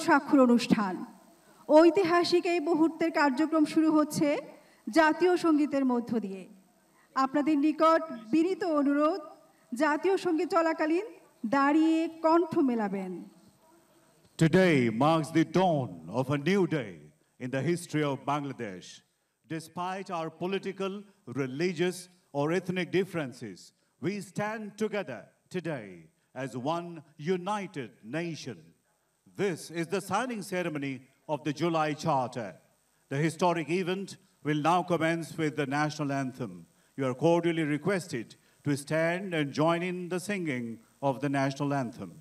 স্বাক্ষর অনুষ্ঠান। ঐতিহাসিক এই মুহূর্তের কার্যক্রম শুরু হচ্ছে জাতীয় সঙ্গীতের মধ্য দিয়ে। আপনাদের নিকট বিনীত অনুরোধ, জাতীয় সঙ্গীত চলাকালীন দাঁড়িয়ে কণ্ঠ মেলাবেন। Today marks the dawn of a new day in the history of Bangladesh. Despite our political, religious, or ethnic differences, we stand together today as one united nation. This is the signing ceremony of the July Charter. The historic event will now commence with the national anthem. You are cordially requested to stand and join in the singing of the national anthem.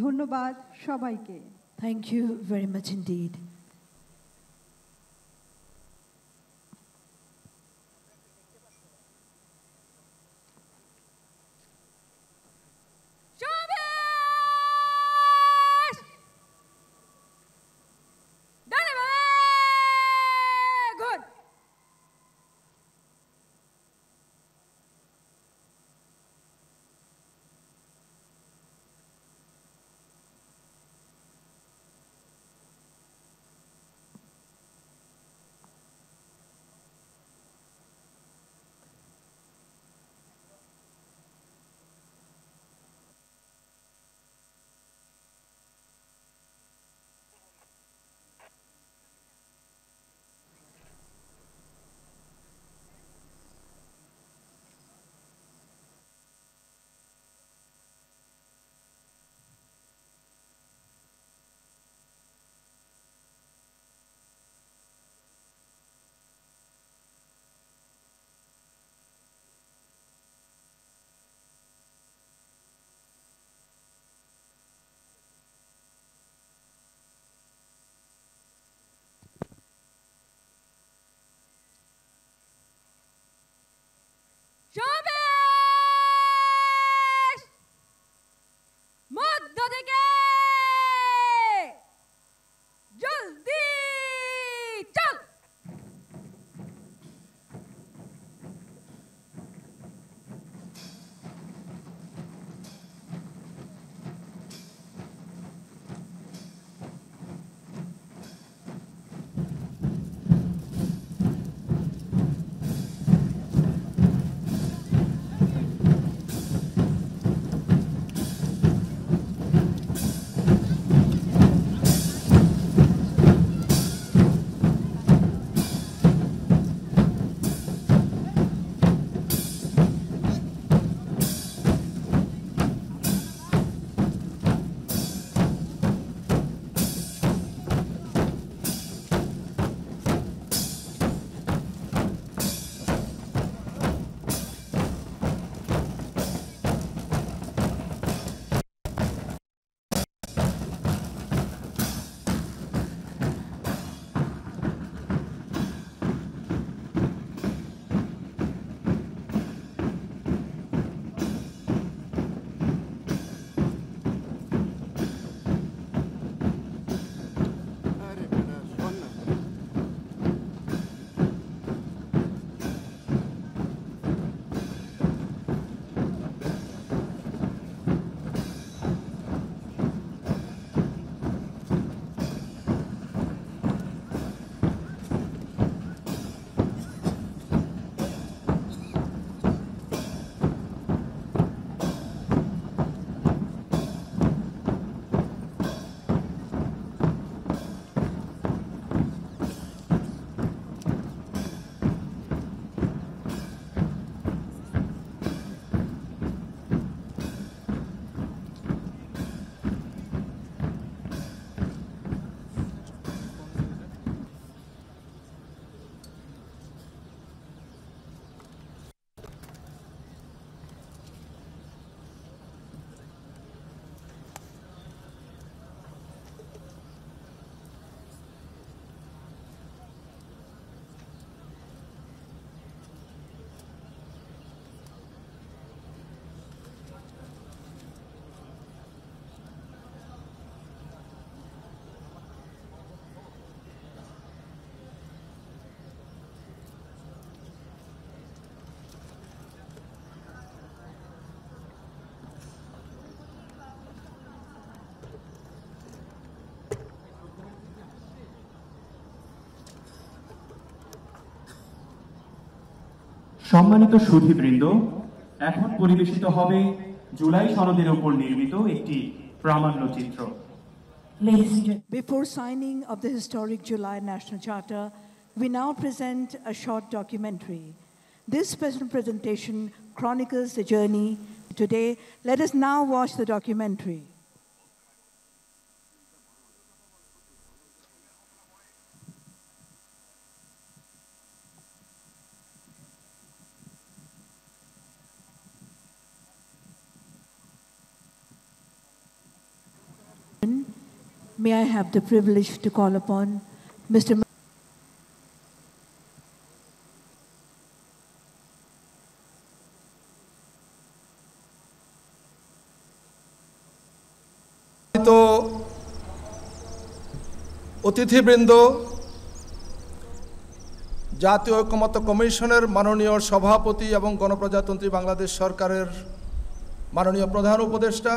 ধন্যবাদ সবাইকে। Thank you very much indeed. সমাবেশ মধ্য থেকে জলদি চল। সম্মানিত সুধীবৃন্দ, এখন পরিবেশিত হবে জুলাই সনদের উপর নির্মিত একটি প্রামাণ্যচিত্র। Ladies and gentlemen, before signing of the historic July National Charter, we now present a short documentary. This special presentation chronicles the journey. Today, let us now watch the documentary. May I have the privilege to call upon Mr. অতিথিবৃন্দ, জাতীয় ঐক্যমত্য কমিশনের মাননীয় সভাপতি এবং গণপ্রজাতন্ত্রী বাংলাদেশ সরকারের মাননীয় প্রধান উপদেষ্টা,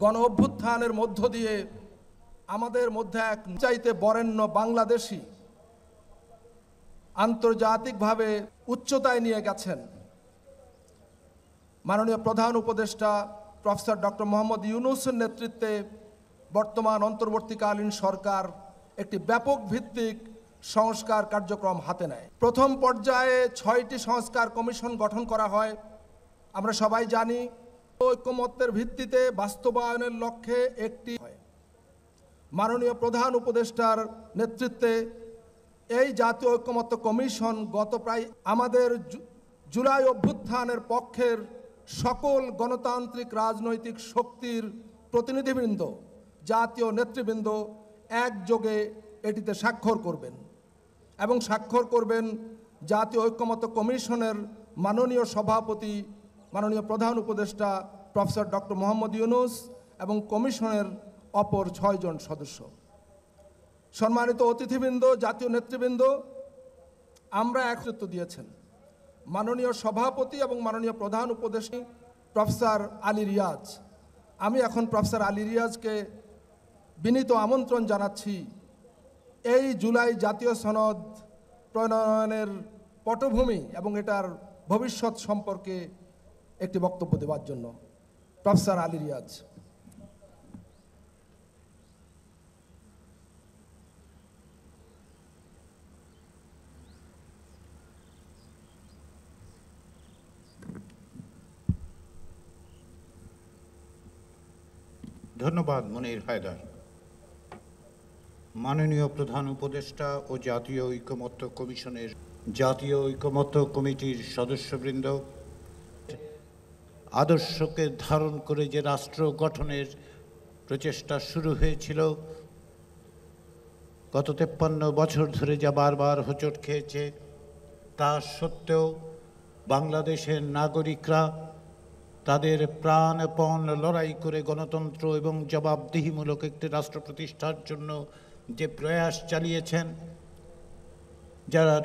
গণ অভ্যুত্থানের মধ্য দিয়ে আমাদের মধ্যে এক চাইতে বরেণ্য বাংলাদেশী আন্তর্জাতিকভাবে উচ্চতায় নিয়ে গেছেন। মাননীয় প্রধান উপদেষ্টা প্রফেসর ডক্টর মোহাম্মদ ইউনূসের নেতৃত্বে বর্তমান অন্তর্বর্তীকালীন সরকার একটি ব্যাপক ভিত্তিক সংস্কার কার্যক্রম হাতে নেয়। প্রথম পর্যায়ে 6টি সংস্কার কমিশন গঠন করা হয়। আমরা সবাই জানি ঐক্যমত্যের ভিত্তিতে বাস্তবায়নের লক্ষ্যে একটি মাননীয় প্রধান উপদেষ্টার নেতৃত্বে এই জাতীয় ঐক্যমত্য কমিশন গত প্রায় আমাদের জুলাই অভ্যুত্থানের পক্ষের সকল গণতান্ত্রিক রাজনৈতিক শক্তির প্রতিনিধিবৃন্দ, জাতীয় নেতৃবৃন্দ একযোগে এটিতে স্বাক্ষর করবেন এবং স্বাক্ষর করবেন জাতীয় ঐক্যমত্য কমিশনের মাননীয় সভাপতি, মাননীয় প্রধান উপদেষ্টা প্রফেসর ডক্টর মোহাম্মদ ইউনূস এবং কমিশনের অপর 6 জন সদস্য। সম্মানিত অতিথিবৃন্দ, জাতীয় নেতৃবৃন্দ, আমরা একত্রিত দিয়েছেন মাননীয় সভাপতি এবং মাননীয় প্রধান উপদেষ্টা প্রফেসর আলী রিয়াজ। আমি এখন প্রফেসর আলী রিয়াজকে বিনীত আমন্ত্রণ জানাচ্ছি এই জুলাই জাতীয় সনদ প্রণয়নের পটভূমি এবং এটার ভবিষ্যৎ সম্পর্কে একটি বক্তব্য দেওয়ার জন্য। প্রফেসর আলী রিয়াজ। ধন্যবাদ মনির হায়দার। মাননীয় প্রধান উপদেষ্টা ও জাতীয় ঐকমত্য কমিশনের জাতীয় ঐকমত্য কমিটির সদস্যবৃন্দ, আদর্শকে ধারণ করে যে রাষ্ট্র গঠনের প্রচেষ্টা শুরু হয়েছিল, গত 53 বছর ধরে যা বারবার হোঁচট খেয়েছে, তা সত্ত্বেও বাংলাদেশের নাগরিকরা তাদের প্রাণপণ লড়াই করে গণতন্ত্র এবং জবাবদিহিমূলক একটি রাষ্ট্র প্রতিষ্ঠার জন্য যে প্রয়াস চালিয়েছেন, যার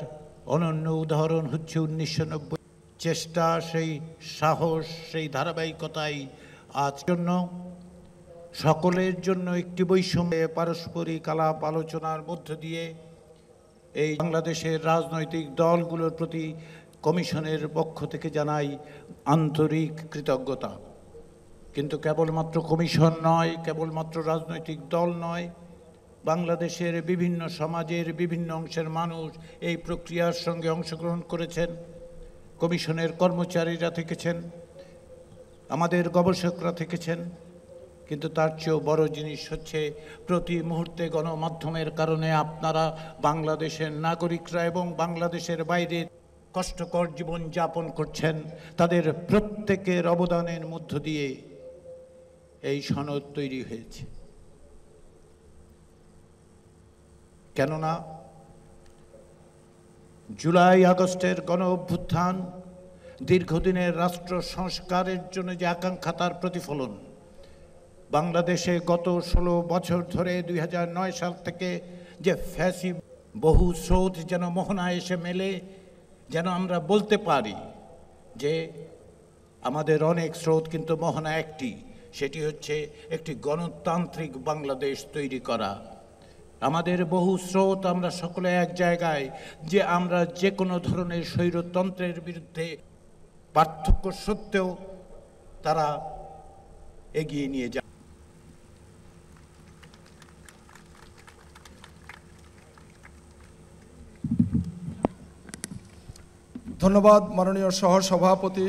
অনন্য উদাহরণ হচ্ছে 1990 চেষ্টা, সেই সাহস, সেই ধারাবাহিকতাই আজ জন্য সকলের জন্য একটি বৈষম্যে পারস্পরিক আলাপ আলোচনার মধ্য দিয়ে এই বাংলাদেশের রাজনৈতিক দলগুলোর প্রতি কমিশনের পক্ষ থেকে জানাই আন্তরিক কৃতজ্ঞতা। কিন্তু কেবলমাত্র কমিশন নয়, কেবলমাত্র রাজনৈতিক দল নয়, বাংলাদেশের বিভিন্ন সমাজের বিভিন্ন অংশের মানুষ এই প্রক্রিয়ার সঙ্গে অংশগ্রহণ করেছেন। কমিশনের কর্মচারীরা থেকেছেন, আমাদের গবেষকরা থেকেছেন, কিন্তু তার চেয়েও বড় জিনিস হচ্ছে প্রতি মুহূর্তে গণমাধ্যমের কারণে আপনারা বাংলাদেশের নাগরিকরা এবং বাংলাদেশের বাইরে কষ্টকর জীবন যাপন করছেন, তাদের প্রত্যেকের অবদানের মধ্য দিয়ে এই সনদ তৈরি হয়েছে। কেননা জুলাই আগস্টের গণ অভ্যুত্থান দীর্ঘদিনের রাষ্ট্র সংস্কারের জন্য যে আকাঙ্ক্ষা, তার প্রতিফলন। বাংলাদেশে গত 16 বছর ধরে 2009 সাল থেকে যে ফ্যাসি বহু স্রোত যেন মোহনায় এসে মেলে, যেন আমরা বলতে পারি যে আমাদের অনেক স্রোত কিন্তু মোহনা একটি, সেটি হচ্ছে একটি গণতান্ত্রিক বাংলাদেশ তৈরি করা। আমাদের বহু স্রোত, আমরা সকলে এক জায়গায় যে আমরা যে কোনো ধরনের স্বৈরতন্ত্রের বিরুদ্ধে পার্থক্য সত্ত্বেও তারা এগিয়ে নিয়ে যায়। ধন্যবাদ মাননীয় সহ সভাপতি